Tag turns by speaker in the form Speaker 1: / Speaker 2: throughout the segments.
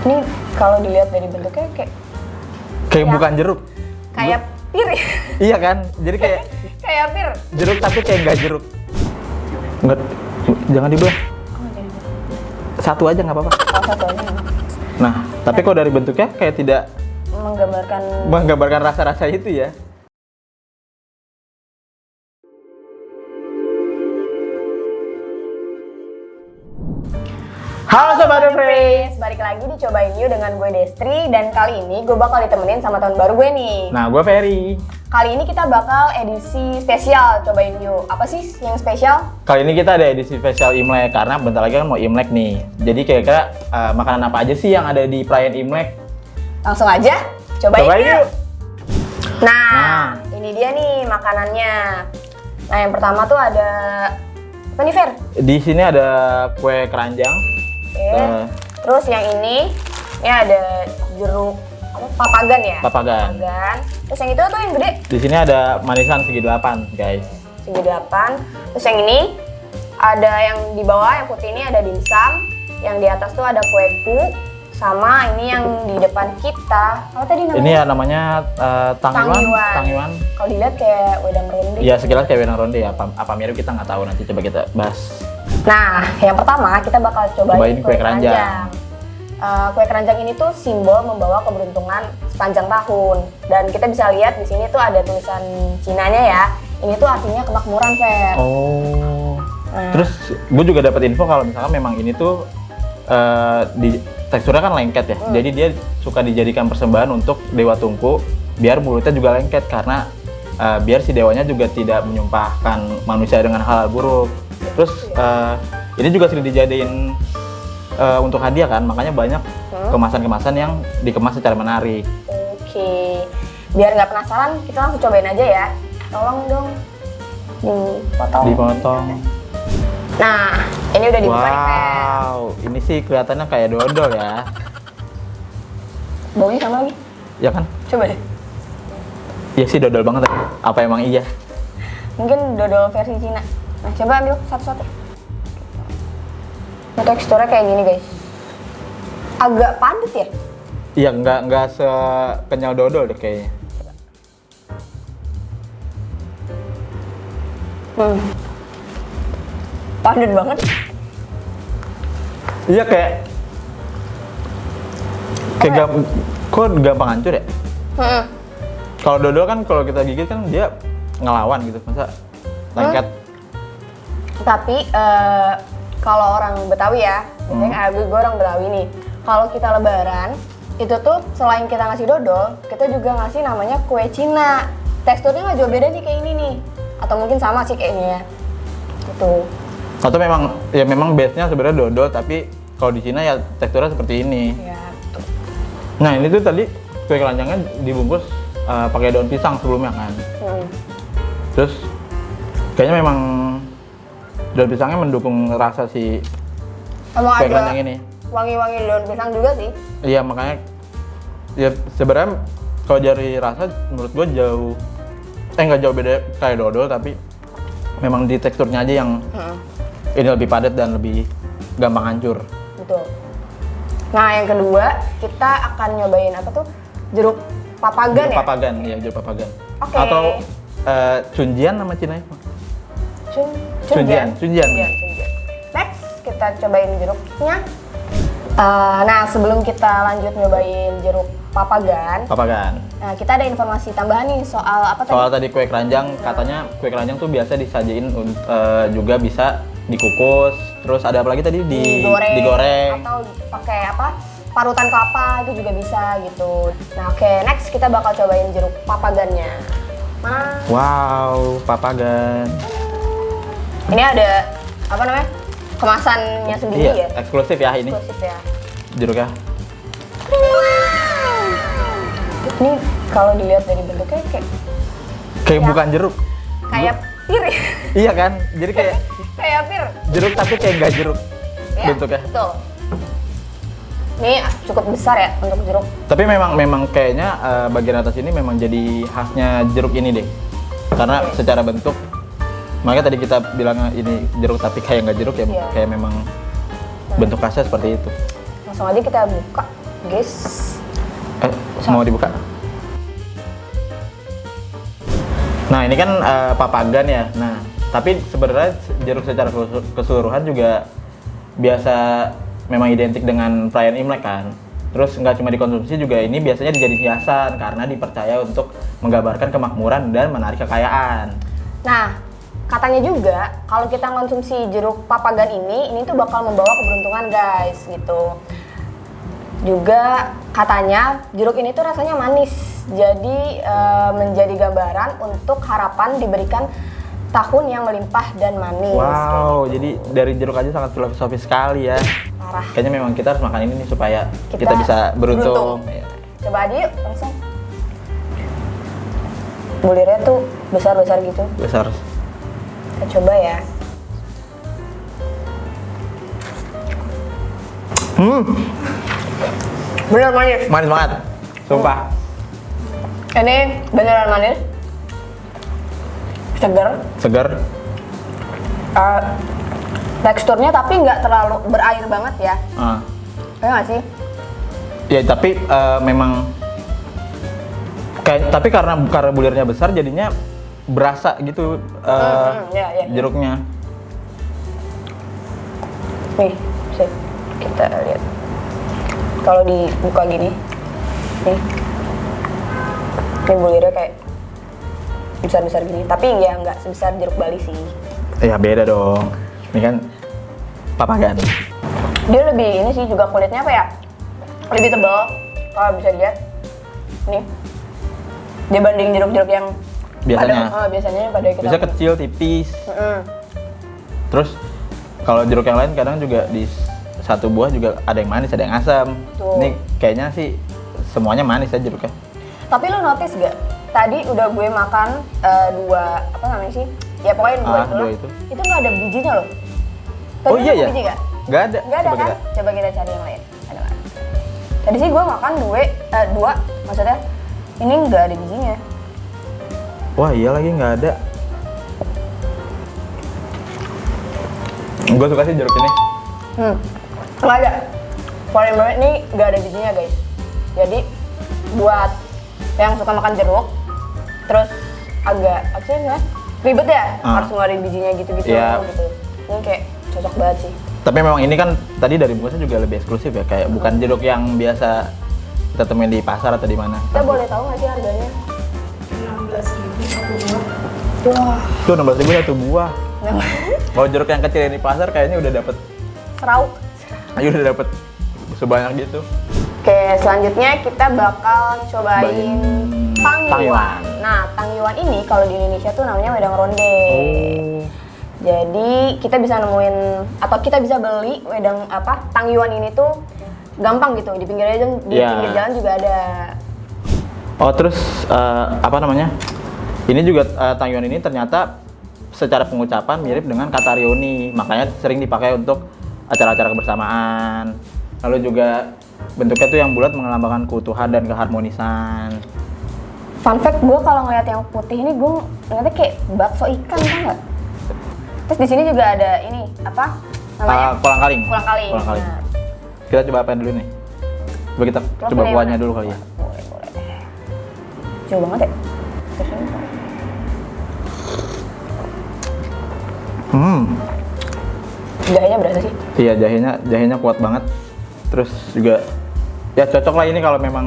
Speaker 1: Ini kalau dilihat dari bentuknya
Speaker 2: kayak bukan jeruk.
Speaker 1: kayak pir.
Speaker 2: Iya kan? Jadi kayak
Speaker 1: Kayak pir.
Speaker 2: jeruk tapi kayak nggak jeruk. Nggak, jangan dibelah. Satu aja nggak apa-apa.
Speaker 1: Oh, satu aja.
Speaker 2: Nah, tapi kok dari bentuknya kayak tidak
Speaker 1: Menggambarkan
Speaker 2: rasa-rasa itu ya. Halo Sobat Refresh.
Speaker 1: Balik lagi di Cobain You dengan gue Destri. Dan kali ini gue bakal ditemenin sama tahun baru gue nih.
Speaker 2: Nah, gue Ferry.
Speaker 1: Kali ini kita bakal edisi spesial Cobain You. Apa sih yang spesial?
Speaker 2: Kali ini kita ada edisi spesial Imlek karena bentar lagi kan mau Imlek nih. Jadi kira-kira makanan apa aja sih yang ada di perayaan Imlek?
Speaker 1: Langsung aja Cobain
Speaker 2: Cobain
Speaker 1: You.
Speaker 2: yuk.
Speaker 1: Nah, ini dia nih makanannya. Nah, yang pertama tuh ada apa nih, Fer?
Speaker 2: Di sini ada kue keranjang.
Speaker 1: Oke. Terus yang ini ada jeruk apa? Papagan ya?
Speaker 2: Papagan.
Speaker 1: Terus yang itu tuh yang gede
Speaker 2: Di sini ada manisan segi 8, guys.
Speaker 1: segi 8. Terus yang ini ada yang di bawah yang putih ini ada dimsum. Yang di atas tuh ada kue ku. Sama ini yang di depan kita. Apa tadi namanya?
Speaker 2: Ini ya namanya Tangyuan.
Speaker 1: Kalau dilihat kayak wedang ronde.
Speaker 2: Iya, sekilas kayak wedang ronde ya. Apa mirip kita nggak tahu, nanti coba kita bahas.
Speaker 1: Nah, yang pertama kita bakal cobain
Speaker 2: Kue keranjang.
Speaker 1: Kue keranjang ini tuh simbol membawa keberuntungan sepanjang tahun. Dan kita bisa lihat di sini tuh ada tulisan Cinanya ya. Ini tuh artinya kemakmuran, Fer.
Speaker 2: Oh. Terus gue juga dapat info kalau misalkan memang ini tuh di teksturnya kan lengket ya. Jadi dia suka dijadikan persembahan untuk Dewa Tungku biar mulutnya juga lengket karena biar si dewanya juga tidak menyumpahkan manusia dengan hal buruk. Terus ini juga sering dijadiin untuk hadiah kan, makanya banyak kemasan-kemasan yang dikemas secara menarik.
Speaker 1: Oke, biar nggak penasaran, kita langsung cobain aja ya. Tolong dong
Speaker 2: Dipotong.
Speaker 1: Nah, ini udah dibuka nih, Fer.
Speaker 2: Wow, ini sih kelihatannya kayak dodol ya.
Speaker 1: Baunya sama lagi.
Speaker 2: Ya kan?
Speaker 1: Coba deh.
Speaker 2: Iya sih dodol banget. Apa emang iya?
Speaker 1: Mungkin dodol versi Cina. Nah, coba ambil satu-satu. Nah, teksturnya kayak gini, guys. Agak padat ya?
Speaker 2: Iya, nggak sekenyal dodol deh kayaknya.
Speaker 1: Padat banget.
Speaker 2: Iya kayak kok gampang hancur ya? Kalau dodol kan kalau kita gigit kan dia ngelawan gitu, masa lengket.
Speaker 1: Tapi kalau orang Betawi ya, misalnya gue orang Betawi nih. Kalau kita lebaran, itu tuh selain kita ngasih dodol, kita juga ngasih namanya kue Cina. Teksturnya nggak jauh beda nih kayak ini nih. Atau mungkin sama sih kayaknya ya. Gitu.
Speaker 2: Atau memang base-nya sebenarnya dodol, tapi kalau di Cina ya teksturnya seperti ini.
Speaker 1: Ya, betul.
Speaker 2: Nah, ini tuh tadi kue keranjangnya dibungkus pakai daun pisang sebelumnya kan. Terus kayaknya memang daun pisangnya mendukung rasa si
Speaker 1: Emang
Speaker 2: kue
Speaker 1: ada
Speaker 2: keranjang ini.
Speaker 1: wangi-wangi daun pisang juga sih.
Speaker 2: Iya, makanya ya sebenarnya kalau dari rasa menurut gue nggak jauh beda kayak dodol, tapi memang di teksturnya aja yang ini lebih padat dan lebih gampang hancur.
Speaker 1: Betul. Nah, yang kedua kita akan nyobain apa tuh? Jeruk papagan ya?
Speaker 2: Papagan, iya jeruk papagan.
Speaker 1: Oke.
Speaker 2: Atau cunjian nama Cina ya?
Speaker 1: Cunjian.
Speaker 2: Cunjian.
Speaker 1: Next, kita cobain jeruknya. Nah, sebelum kita lanjut nyobain jeruk papagan, nah kita ada informasi tambahan nih soal apa tadi?
Speaker 2: Soal tadi kue keranjang, katanya kue keranjang tuh biasa disajiin juga bisa dikukus, terus ada apa lagi tadi digoreng
Speaker 1: atau pakai apa? Parutan kelapa itu juga bisa gitu. Nah, oke, next kita bakal cobain jeruk papagannya.
Speaker 2: Wow, papagan.
Speaker 1: Ini ada apa namanya? Kemasannya sendiri ya?
Speaker 2: Eksklusif ya ini.
Speaker 1: Eksklusif ya.
Speaker 2: Jeruknya.
Speaker 1: Ini kalau dilihat dari bentuknya
Speaker 2: kayak bukan jeruk.
Speaker 1: Kayak pir.
Speaker 2: Iya kan? Jadi kayak
Speaker 1: pir.
Speaker 2: jeruk tapi kayak nggak jeruk
Speaker 1: Ya,
Speaker 2: bentuknya.
Speaker 1: Betul. Ini cukup besar ya untuk jeruk.
Speaker 2: Tapi memang kayaknya bagian atas ini memang jadi khasnya jeruk ini deh. Karena secara bentuk, makanya tadi kita bilang ini jeruk tapi kayak nggak jeruk ya, kayak memang bentuk khasnya seperti itu.
Speaker 1: Langsung aja kita buka. guys.
Speaker 2: Mau dibuka? Nah ini kan papagan ya. Nah tapi sebenarnya jeruk secara keseluruhan juga biasa memang identik dengan perayaan Imlek kan. Terus nggak cuma dikonsumsi juga ini biasanya dijadiin hiasan karena dipercaya untuk menggambarkan kemakmuran dan menarik kekayaan.
Speaker 1: Nah, katanya juga kalau kita konsumsi jeruk papagan ini tuh bakal membawa keberuntungan guys gitu. Juga katanya jeruk ini tuh rasanya manis, jadi menjadi gambaran untuk harapan diberikan tahun yang melimpah dan manis.
Speaker 2: Wow,
Speaker 1: gitu.
Speaker 2: jadi dari jeruk aja sangat filosofis sekali ya.
Speaker 1: Parah.
Speaker 2: Kayaknya memang kita harus makan ini nih supaya kita bisa beruntung. Ya.
Speaker 1: Coba aja yuk langsung. Bulirnya tuh besar-besar gitu.
Speaker 2: Besar.
Speaker 1: Kita coba ya. Bener manis.
Speaker 2: Manis banget, sumpah.
Speaker 1: Ini beneran manis. Seger.
Speaker 2: Segar.
Speaker 1: Teksturnya tapi nggak terlalu berair banget ya. Kayak nggak sih?
Speaker 2: Ya tapi memang tapi karena bulirnya besar jadinya berasa gitu
Speaker 1: Ya.
Speaker 2: jeruknya.
Speaker 1: Nih, sip. Kita lihat. Kalau dibuka gini, nih, ini bulirnya kayak besar-besar gini. Tapi ya nggak sebesar jeruk Bali sih.
Speaker 2: Ya beda dong. Ini kan papagan.
Speaker 1: Dia lebih ini sih juga kulitnya apa ya? Lebih tebal. Kalau bisa dilihat, nih, dibanding jeruk-jeruk yang
Speaker 2: Biasanya.
Speaker 1: biasanya pada kita.
Speaker 2: Bisa kecil, tipis. Terus kalau jeruk yang lain kadang juga di satu buah juga ada yang manis, ada yang asam.
Speaker 1: Tuh.
Speaker 2: Ini kayaknya sih semuanya manis ya jeruknya.
Speaker 1: Tapi lo notice gak? Tadi udah gue makan dua, apa namanya sih? Ya pokoknya dua itu. Itu nggak ada bijinya loh. Tadi
Speaker 2: Oh iya
Speaker 1: ada
Speaker 2: ya?
Speaker 1: biji gak?
Speaker 2: Nggak ada.
Speaker 1: Nggak ada
Speaker 2: Coba
Speaker 1: kan? Coba kita cari yang lain. Ada nggak? Tadi sih gue makan dua, maksudnya ini nggak ada bijinya.
Speaker 2: Wah iya lagi nggak ada. Gue suka sih jeruk ini.
Speaker 1: Nggak ada. Paling banget ini nggak ada bijinya guys. Jadi buat yang suka makan jeruk, terus agak apa sih ya? Ribet ya, harus ngeluarin bijinya gitu-gitu.
Speaker 2: Yeah.
Speaker 1: Gitu. Ini kayak cocok banget sih.
Speaker 2: Tapi memang ini kan tadi dari bungkusnya juga lebih eksklusif ya, kayak bukan jeruk yang biasa kita temuin di pasar atau di mana.
Speaker 1: Kita boleh tahu nggak sih harganya?
Speaker 3: 16.000 satu buah.
Speaker 1: Wah,
Speaker 2: Itu 16.000 satu buah. Kalau jeruk yang kecil yang di pasar kayaknya udah dapet,
Speaker 1: serauk.
Speaker 2: ayo udah dapet sebanyak gitu.
Speaker 1: Oke, selanjutnya kita bakal cobain Tang
Speaker 2: Tang
Speaker 1: Yuan.
Speaker 2: Yuan.
Speaker 1: Nah, Tang Yuan ini kalau di Indonesia tuh namanya wedang ronde.
Speaker 2: Oh.
Speaker 1: Jadi kita bisa nemuin atau kita bisa beli wedang Tang Yuan ini tuh gampang gitu di pinggir jalan, pinggir jalan juga ada.
Speaker 2: Oh terus apa namanya? Ini juga Tang Yuan ini ternyata secara pengucapan mirip dengan kata rioni, makanya sering dipakai untuk acara-acara kebersamaan. Lalu juga bentuknya tuh yang bulat mengelambangkan keutuhan dan keharmonisan.
Speaker 1: Fun fact, gue kalau ngeliat yang putih ini gue ngeliatnya kayak bakso ikan, tau nggak? Terus di sini juga ada ini apa namanya?
Speaker 2: Kolang kaling.
Speaker 1: Kolang kaling.
Speaker 2: Kolang kaling.
Speaker 1: Nah,
Speaker 2: Kita coba apain dulu nih? Coba kita
Speaker 1: Lo
Speaker 2: coba
Speaker 1: pilih
Speaker 2: kuahnya
Speaker 1: yang
Speaker 2: dulu
Speaker 1: mana?
Speaker 2: kali ya.
Speaker 1: Boleh. Jauh banget ya? Terus ini. Jahenya berasa sih?
Speaker 2: Iya, jahenya kuat banget. Terus juga ya cocok lah ini kalau memang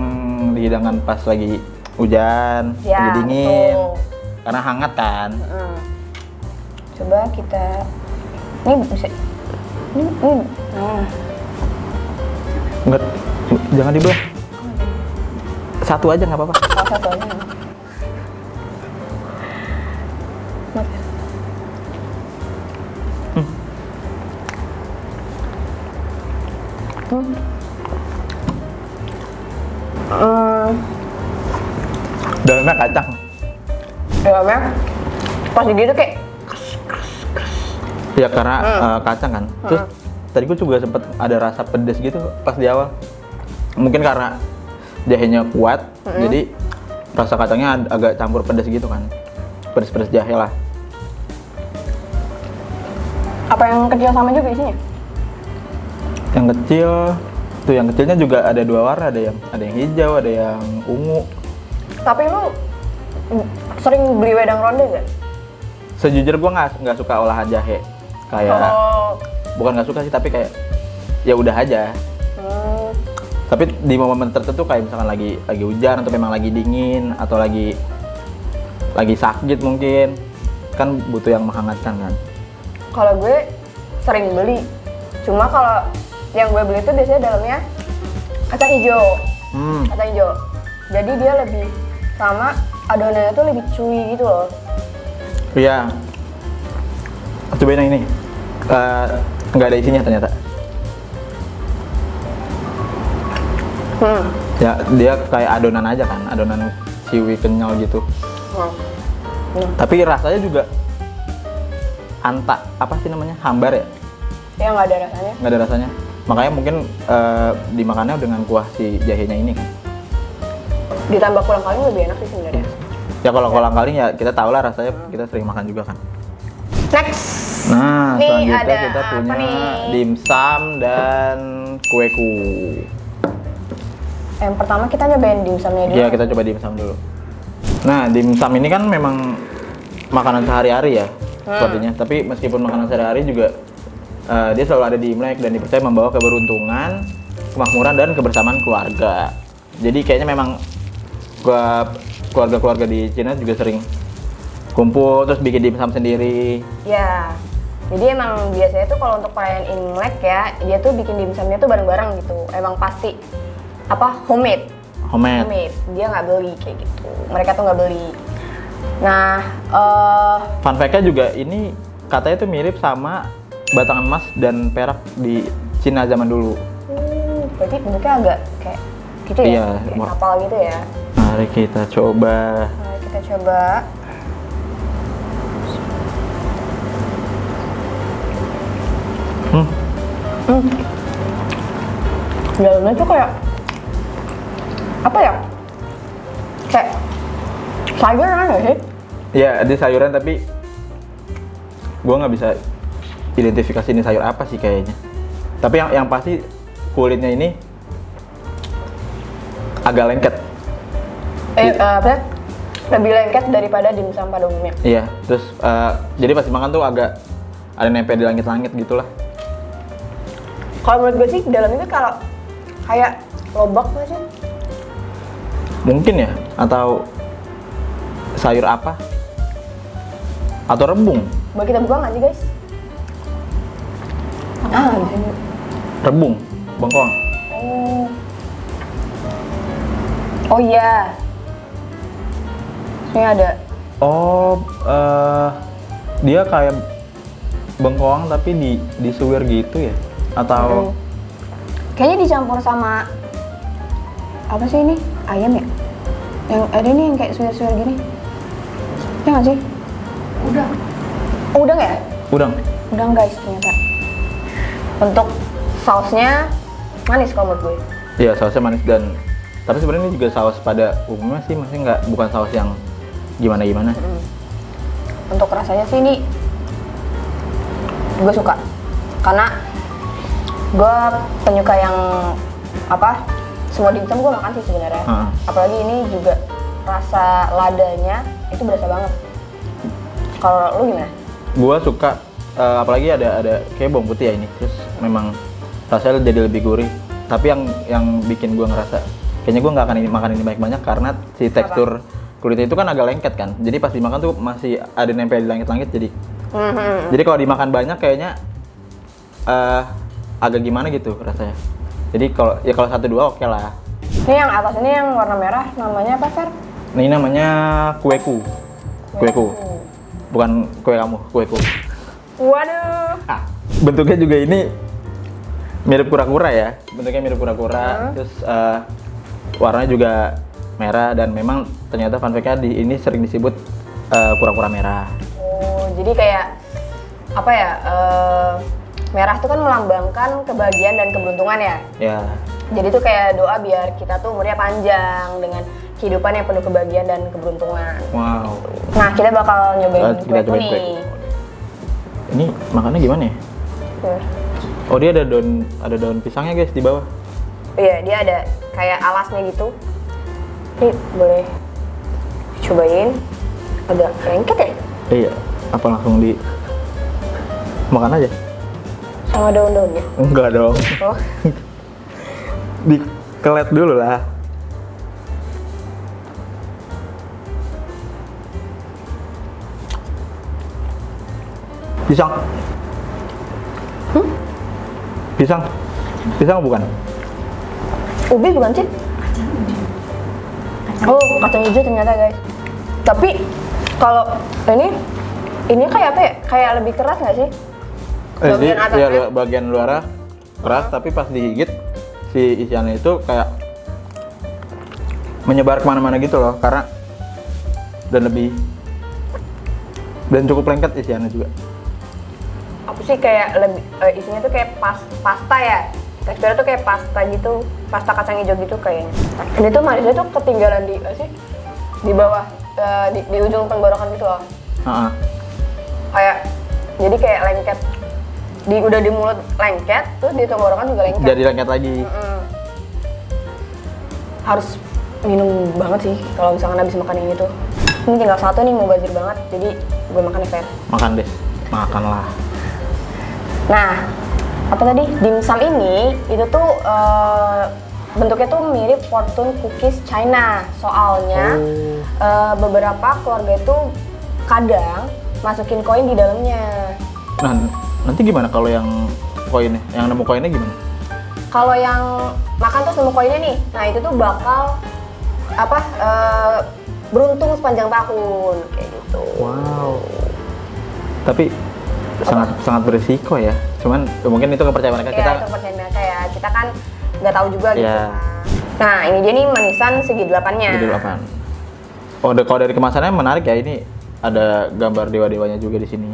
Speaker 2: dihidangkan pas lagi hujan,
Speaker 1: Ya,
Speaker 2: lagi dingin.
Speaker 1: betul.
Speaker 2: Karena hangat kan.
Speaker 1: Coba kita ini bisa ini.
Speaker 2: Enggak, jangan dibelah. Satu aja nggak apa-apa.
Speaker 1: Salah satu aja.
Speaker 2: Dalamnya kacang.
Speaker 1: Dalamnya pas digigit kayak
Speaker 2: Ya karena kacang kan. Terus tadi gue juga sempet ada rasa pedas gitu pas di awal. Mungkin karena jahenya kuat, jadi rasa kacangnya agak campur pedas gitu kan. Pedas-pedas jahe lah.
Speaker 1: apa yang kecil sama juga isinya?
Speaker 2: Yang kecil Tuh yang kecilnya juga ada 2 warna, ada yang hijau, ada yang ungu.
Speaker 1: Tapi lu sering beli wedang ronde nggak?
Speaker 2: Sejujurnya gue nggak suka olahan jahe. Kayak bukan nggak suka sih, tapi kayak ya udah aja. Tapi di momen tertentu kayak misalkan lagi hujan atau memang lagi dingin atau lagi sakit mungkin kan butuh yang menghangatkan kan.
Speaker 1: Kalau gue sering beli, cuma kalau yang gue beli itu biasanya dalamnya kacang hijau. Kacang hijau. Jadi dia lebih sama adonannya tuh lebih chewy gitu loh.
Speaker 2: Iya. Cobain yang ini. Nggak ada isinya ternyata. Ya dia kayak adonan aja kan, adonan chewy kenyal gitu. Tapi rasanya juga apa sih namanya, hambar ya?
Speaker 1: Ya nggak ada rasanya.
Speaker 2: Nggak ada rasanya. Makanya mungkin dimakannya dengan kuah si jahenya ini kan.
Speaker 1: Ditambah kolang-kaling lebih enak sih sebenarnya.
Speaker 2: Ya kalau kolang-kaling ya kita tahu lah rasanya, kita sering makan juga kan.
Speaker 1: Next.
Speaker 2: Nah,
Speaker 1: Nih,
Speaker 2: selanjutnya
Speaker 1: ada
Speaker 2: kita
Speaker 1: apa
Speaker 2: punya
Speaker 1: nih?
Speaker 2: dimsum dan kueku.
Speaker 1: Yang pertama kita nyobain dimsumnya dulu.
Speaker 2: Iya, kita coba dimsum dulu. Nah, dimsum ini kan memang makanan sehari-hari ya, sepertinya. Tapi meskipun makanan sehari-hari juga dia selalu ada di Imlek dan dipercaya membawa keberuntungan, kemakmuran dan kebersamaan keluarga. Jadi kayaknya memang keluarga-keluarga di Cina juga sering kumpul terus bikin dimsum sendiri.
Speaker 1: Ya. Jadi emang biasanya tuh kalau untuk perayaan Imlek ya, dia tuh bikin dimsumnya tuh bareng-bareng gitu. Emang pasti homemade. Dia nggak beli kayak gitu. Mereka tuh nggak beli. Nah,
Speaker 2: Fun fact-nya juga ini katanya tuh mirip sama batangan emas dan perak di Cina zaman dulu.
Speaker 1: Berarti bentuknya agak kayak gitu ya?
Speaker 2: Iya,
Speaker 1: Kayak kapal gitu ya.
Speaker 2: Mari kita coba.
Speaker 1: Mari kita coba. Dalamnya tuh kayak apa ya? Kayak sayuran nggak sih?
Speaker 2: Ya, ada sayuran tapi gua nggak bisa identifikasi ini sayur apa sih kayaknya. Tapi yang pasti kulitnya ini agak lengket.
Speaker 1: Apa? Lebih lengket daripada dimsum pada umumnya.
Speaker 2: Iya, terus jadi pas dimakan tuh agak ada nempel di langit-langit gitulah.
Speaker 1: Kalau menurut gue sih dalamnya tuh kalau kayak lobak nggak sih?
Speaker 2: Mungkin ya, atau sayur apa? Atau rebung?
Speaker 1: Boleh kita buka nggak sih guys? Di sini.
Speaker 2: Rebung, bengkoang.
Speaker 1: Oh iya. Ini ada.
Speaker 2: Dia kayak bengkoang tapi disuwir gitu ya? Atau
Speaker 1: Kayaknya dicampur sama apa sih ini? Ayam ya? Yang ada nih yang kayak suwir-suwir gini. Ya nggak sih? Udang. Oh, udang ya?
Speaker 2: udang?
Speaker 1: Udang guys ternyata. Untuk sausnya manis kalau menurut gue.
Speaker 2: Iya, sausnya manis dan tapi sebenarnya ini juga saus pada umumnya sih, maksudnya bukan saus yang gimana-gimana.
Speaker 1: Untuk rasanya sih ini gue suka karena gue penyuka yang semua dimsum gue makan sih sebenarnya. Apalagi ini juga rasa ladanya itu berasa banget. Kalau lu gimana?
Speaker 2: Gue suka apalagi ada kayak bawang putih ya ini, terus memang rasanya jadi lebih gurih. Tapi yang bikin gue ngerasa kayaknya gue nggak akan makan ini banyak-banyak karena si tekstur kulitnya itu kan agak lengket kan. Jadi pas dimakan tuh masih ada nempel di langit-langit jadi. Jadi kalau dimakan banyak kayaknya agak gimana gitu rasanya. Jadi kalau 1-2 oke lah.
Speaker 1: Ini yang atas ini yang warna merah namanya apa, Fer?
Speaker 2: Ini namanya kueku. Kueku. Bukan kue kamu, kueku.
Speaker 1: Waduh.
Speaker 2: Bentuknya juga ini mirip kura-kura ya. Bentuknya mirip kura-kura. Terus warnanya juga merah dan memang ternyata fun fact-nya ini sering disebut kura-kura merah.
Speaker 1: Oh, jadi kayak apa ya? Merah tuh kan melambangkan kebahagiaan dan keberuntungan ya.
Speaker 2: Ya.
Speaker 1: Jadi tuh kayak doa biar kita tuh umurnya panjang dengan kehidupan yang penuh kebahagiaan dan keberuntungan.
Speaker 2: Wow.
Speaker 1: Nah, kita bakal nyobain
Speaker 2: Kita
Speaker 1: kueku
Speaker 2: cobain
Speaker 1: nih.
Speaker 2: kueku. Ini makannya gimana ya?
Speaker 1: Tuh.
Speaker 2: Oh, dia ada daun pisangnya guys di bawah.
Speaker 1: Iya, dia ada kayak alasnya gitu. Ini boleh cobain. Agak lengket ya?
Speaker 2: Iya, apa langsung di makan aja?
Speaker 1: Sama daun-daunnya.
Speaker 2: Enggak dong.
Speaker 1: Oh,
Speaker 2: Dikelet dulu lah. Pisang. Pisang. Pisang bukan?
Speaker 1: ubi bukan sih? Oh, kacang hijau ternyata guys. Tapi kalau ini kayak apa ya? Kayak lebih keras nggak sih? Bagian atasnya?
Speaker 2: Iya, bagian luarnya keras, tapi pas digigit si isiannya itu kayak menyebar kemana-mana gitu loh, karena dan cukup lengket isiannya juga.
Speaker 1: Aku sih kayak lebih isinya tuh kayak pasta ya. Teksturnya tuh kayak pasta gitu, pasta kacang hijau gitu kayaknya. Ini tuh manisnya tuh ketinggalan di bawah di ujung tenggorokan gitu loh. Kayak jadi kayak lengket. Udah di mulut lengket, terus di tenggorokan juga lengket.
Speaker 2: Jadi lengket lagi.
Speaker 1: Harus minum banget sih kalau misalkan habis makan ini tuh. Ini tinggal satu nih, mau bazir banget, jadi gue makan nih, Fer.
Speaker 2: Makan deh, makanlah.
Speaker 1: Nah, apa tadi? Dimsum ini itu tuh bentuknya tuh mirip fortune cookies China. Soalnya beberapa keluarga itu kadang masukin koin di dalamnya.
Speaker 2: Nah, nanti gimana kalau yang koinnya? Yang nemu koinnya gimana?
Speaker 1: Kalau yang makan terus nemu koinnya nih, nah itu tuh bakal beruntung sepanjang tahun kayak gitu.
Speaker 2: Wow. Tapi sangat berisiko ya. Cuman mungkin itu kepercayaan mereka.
Speaker 1: Ya, itu kepercayaan mereka ya. Kita kan nggak tahu juga gitu.
Speaker 2: Ya.
Speaker 1: Nah, ini dia nih manisan segi delapannya.
Speaker 2: Segi delapan. Oh, kalau dari kemasannya menarik ya, ini ada gambar dewa-dewanya juga di sini.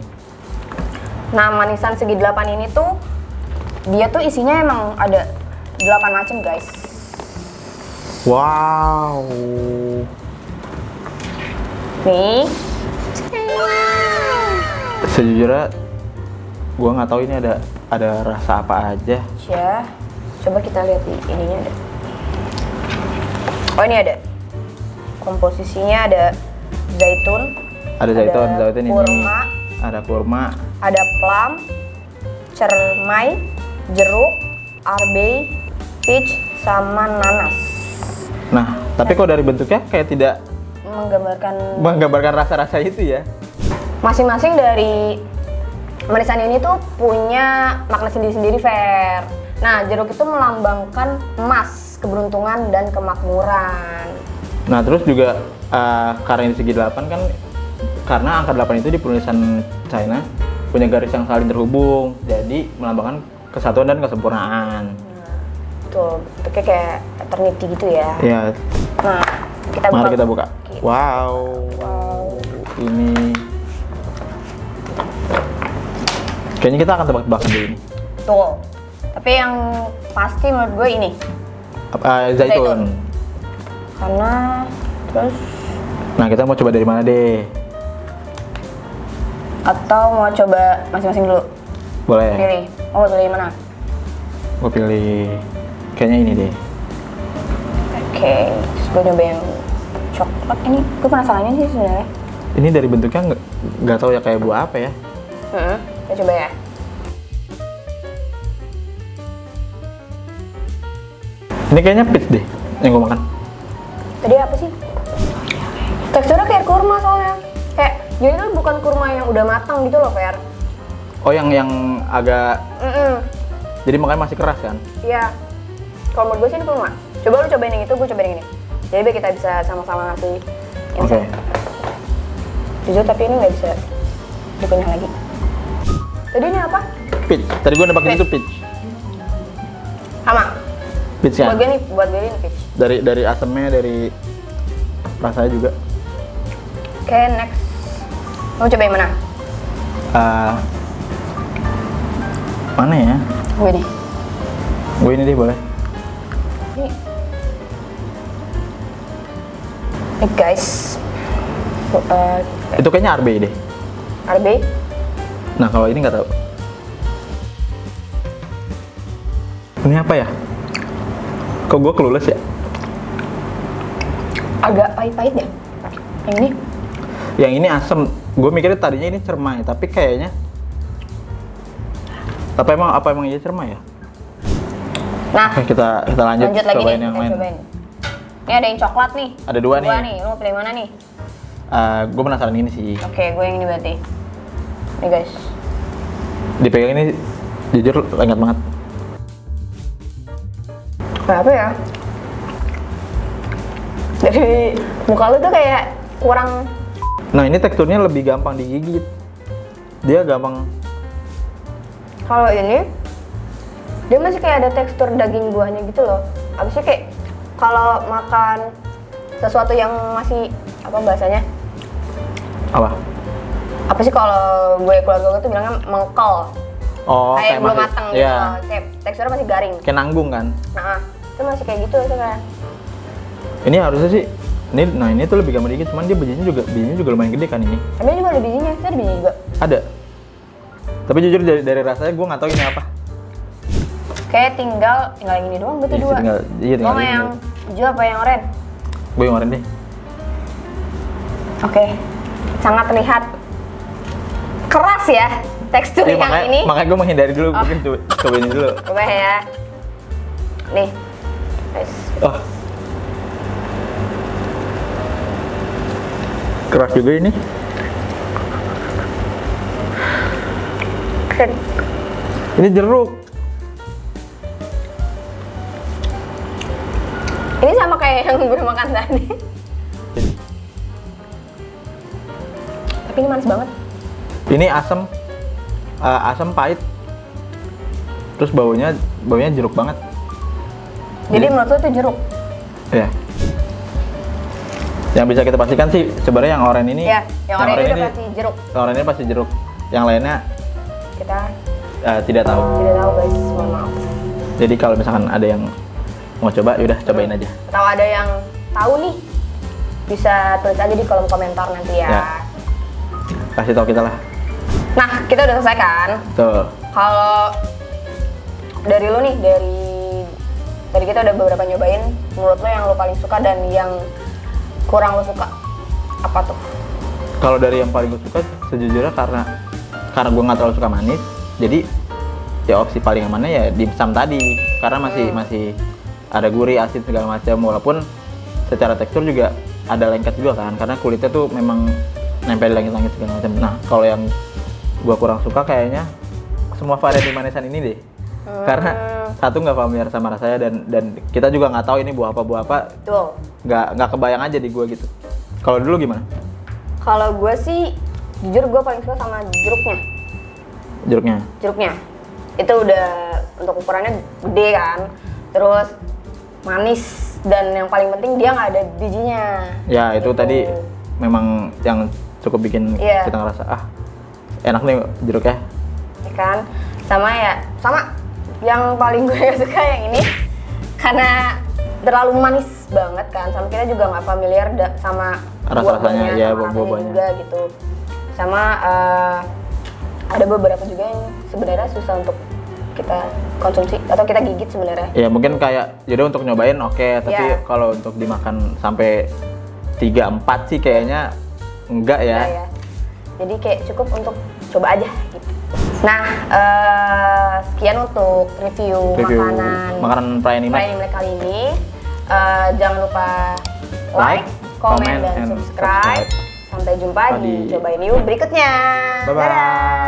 Speaker 1: Nah, manisan segi delapan ini tuh dia tuh isinya emang ada 8 macam, guys.
Speaker 2: Wow.
Speaker 1: Nih.
Speaker 2: Sejujurnya gua nggak tahu ini ada rasa apa aja.
Speaker 1: Ya. Coba kita lihat di ininya ada. Oh, ini ada. Komposisinya ada zaitun.
Speaker 2: Ada zaitun ini.
Speaker 1: Kurma.
Speaker 2: Ada kurma.
Speaker 1: Ada plum, cermai, jeruk, arbei, peach, sama nanas.
Speaker 2: Nah, tapi kok dari bentuknya kayak tidak menggambarkan rasa-rasa itu ya?
Speaker 1: Masing-masing dari manisan ini tuh punya makna sendiri-sendiri, Fer. Nah, jeruk itu melambangkan emas, keberuntungan, dan kemakmuran.
Speaker 2: Nah, terus juga karena ini segi 8 kan, karena angka 8 itu di penulisan China punya garis yang saling terhubung, jadi melambangkan kesatuan dan kesempurnaan.
Speaker 1: Tuh, bentuknya kayak eternity gitu ya.
Speaker 2: Iya.
Speaker 1: Nah,
Speaker 2: Mari kita buka.
Speaker 1: Gitu.
Speaker 2: Wow. Ini kayaknya kita akan tebak-tebak dulu ini.
Speaker 1: Tuh. Tapi yang pasti menurut gue ini.
Speaker 2: Zaitun.
Speaker 1: Karena terus.
Speaker 2: Nah, kita mau coba dari mana deh?
Speaker 1: Atau mau coba masing-masing dulu?
Speaker 2: Boleh.
Speaker 1: Pilih. Oh, pilih mana?
Speaker 2: Gue pilih kayaknya ini deh.
Speaker 1: Oke. Terus gue nyoba yang coklat ini. Gue penasarannya sih sebenarnya.
Speaker 2: Ini dari bentuknya nggak tahu ya kayak buah apa ya.
Speaker 1: Kita coba ya.
Speaker 2: Ini kayaknya peach deh yang gue makan.
Speaker 1: Tadi apa sih? Teksturnya kayak kurma soalnya. Kayak jadi itu bukan kurma yang udah matang gitu loh, Fer.
Speaker 2: Oh, yang agak. Jadi makanya masih keras kan?
Speaker 1: Iya. Kalau menurut gue sih ini kurma. Coba lu cobain yang itu, gue cobain yang ini. Jadi biar kita bisa sama-sama ngasih insight. Jujur tapi ini nggak bisa dikunyah lagi. Tadi ini apa?
Speaker 2: Peach. Tadi gue nebakin itu peach.
Speaker 1: Sama.
Speaker 2: Peach kan?
Speaker 1: Buat gue ini peach.
Speaker 2: Dari asamnya, dari rasanya juga.
Speaker 1: Oke, next. Mau coba yang mana?
Speaker 2: Mana ya?
Speaker 1: Gue nih.
Speaker 2: Gue ini deh boleh.
Speaker 1: Ini guys.
Speaker 2: Itu kayaknya arbei deh.
Speaker 1: Arbei.
Speaker 2: Nah, kalau ini nggak tahu. Ini apa ya? Kok gue clueless ya?
Speaker 1: Agak pahit-pahit ya. Yang ini
Speaker 2: Yang ini asem. Gue mikirnya tadinya ini cermai, tapi kayaknya. Tapi apa emang iya cermai ya?
Speaker 1: nah
Speaker 2: Oke, kita lanjut
Speaker 1: lagi
Speaker 2: cobain
Speaker 1: nih,
Speaker 2: yang
Speaker 1: kita
Speaker 2: lain.
Speaker 1: cobain. Ini ada yang coklat nih.
Speaker 2: Ada dua nih.
Speaker 1: Lu mau pilih mana nih?
Speaker 2: Gue penasaran ini sih.
Speaker 1: Oke, gue yang ini berarti. Nih guys.
Speaker 2: Dipegang ini jujur lengket banget.
Speaker 1: Kayak apa ya? Dari muka lu tuh kayak kurang.
Speaker 2: Nah ini teksturnya lebih gampang digigit. Dia gampang.
Speaker 1: Kalau ini dia masih kayak ada tekstur daging buahnya gitu loh. Abisnya kayak kalau makan sesuatu yang masih apa bahasanya?
Speaker 2: Apa?
Speaker 1: Apa sih kalau gue keluarga gue tuh bilangnya mengkel.
Speaker 2: Oh,
Speaker 1: kayak belum
Speaker 2: masih-
Speaker 1: matang gitu
Speaker 2: iya.
Speaker 1: loh. Kayak teksturnya masih garing.
Speaker 2: Kayak nanggung kan?
Speaker 1: Nah, itu masih kayak gitu itu kayak.
Speaker 2: Ini harusnya sih. Ini tuh lebih gampang dikit, cuman dia bijinya juga lumayan gede kan ini.
Speaker 1: Tapi ini juga ada bijinya, itu ada bijinya juga.
Speaker 2: Ada. Tapi jujur dari rasanya gue nggak tahu ini apa.
Speaker 1: Kayak tinggal yang ini doang berarti
Speaker 2: Iya,
Speaker 1: dua.
Speaker 2: iya,
Speaker 1: Lo
Speaker 2: tinggal
Speaker 1: mau
Speaker 2: ini.
Speaker 1: yang hijau apa yang oranye?
Speaker 2: Gue yang oranye deh.
Speaker 1: Oke, sangat terlihat keras ya tekstur
Speaker 2: Iya,
Speaker 1: yang ini.
Speaker 2: makanya gue menghindari dulu, mungkin coba ini dulu.
Speaker 1: Coba ya. Nih. Guys.
Speaker 2: Oh. Keras juga ini.
Speaker 1: Keren.
Speaker 2: Ini jeruk.
Speaker 1: Ini sama kayak yang gue makan tadi. Tapi ini manis banget.
Speaker 2: Ini asam, asam pahit. Terus baunya jeruk banget.
Speaker 1: Jadi menurut lo itu jeruk?
Speaker 2: Ya. Yang bisa kita pastikan sih sebenarnya yang oranye ini.
Speaker 1: Ya, yang oranye ini udah pasti jeruk.
Speaker 2: Yang oranye ini pasti jeruk. Yang lainnya
Speaker 1: Kita
Speaker 2: tidak tahu.
Speaker 1: tidak tahu guys, mohon maaf.
Speaker 2: Jadi kalau misalkan ada yang mau coba, yaudah cobain aja.
Speaker 1: Atau ada yang tahu nih, bisa tulis aja di kolom komentar nanti ya.
Speaker 2: Ya. Kasih tahu kita lah.
Speaker 1: Nah, kita udah selesai kan?
Speaker 2: Tuh.
Speaker 1: Kalau dari lu nih, dari kita udah beberapa nyobain, menurut lu yang lu paling suka dan yang kurang lu suka apa tuh?
Speaker 2: Kalau dari yang paling gue suka sejujurnya karena gue nggak terlalu suka manis, jadi ya opsi paling amannya ya dimsum tadi karena masih ada gurih, asin segala macam, walaupun secara tekstur juga ada lengket juga kan karena kulitnya tuh memang nempel di langit-langit segala macam. Nah kalau yang gue kurang suka kayaknya semua varian manisan ini deh, karena satu nggak familiar sama rasanya dan kita juga nggak tahu ini buah apa
Speaker 1: Tuh.
Speaker 2: nggak kebayang aja di gue gitu. Kalau dulu gimana?
Speaker 1: Kalau gue sih, jujur gue paling suka sama jeruknya.
Speaker 2: Jeruknya?
Speaker 1: Itu udah untuk ukurannya gede kan, terus manis dan yang paling penting dia nggak ada bijinya.
Speaker 2: Ya itu
Speaker 1: Gitu.
Speaker 2: tadi memang yang cukup bikin
Speaker 1: Iya.
Speaker 2: kita ngerasa enak nih jeruknya.
Speaker 1: Ya kan, sama yang paling gue gak suka yang ini karena terlalu manis banget kan, sama kita juga nggak familiar sama
Speaker 2: Rasa-rasanya,
Speaker 1: buah-buahnya,
Speaker 2: ya,
Speaker 1: sama rasanya
Speaker 2: buah-buahnya.
Speaker 1: juga gitu. Sama ada beberapa juga yang sebenarnya susah untuk kita konsumsi atau kita gigit sebenarnya.
Speaker 2: Ya mungkin kayak jadi untuk nyobain oke, tapi
Speaker 1: Iya.
Speaker 2: kalau untuk dimakan sampai 3-4 sih kayaknya enggak ya.
Speaker 1: Ya. Jadi kayak cukup untuk coba aja gitu. Nah, sekian untuk review
Speaker 2: makanan perayaan Imlek.
Speaker 1: perayaan Imlek kali ini. Jangan lupa like,
Speaker 2: comment,
Speaker 1: komen, dan
Speaker 2: and
Speaker 1: subscribe. Sampai jumpa di
Speaker 2: di
Speaker 1: Cobain You berikutnya.
Speaker 2: Bye-bye.
Speaker 1: Dadah.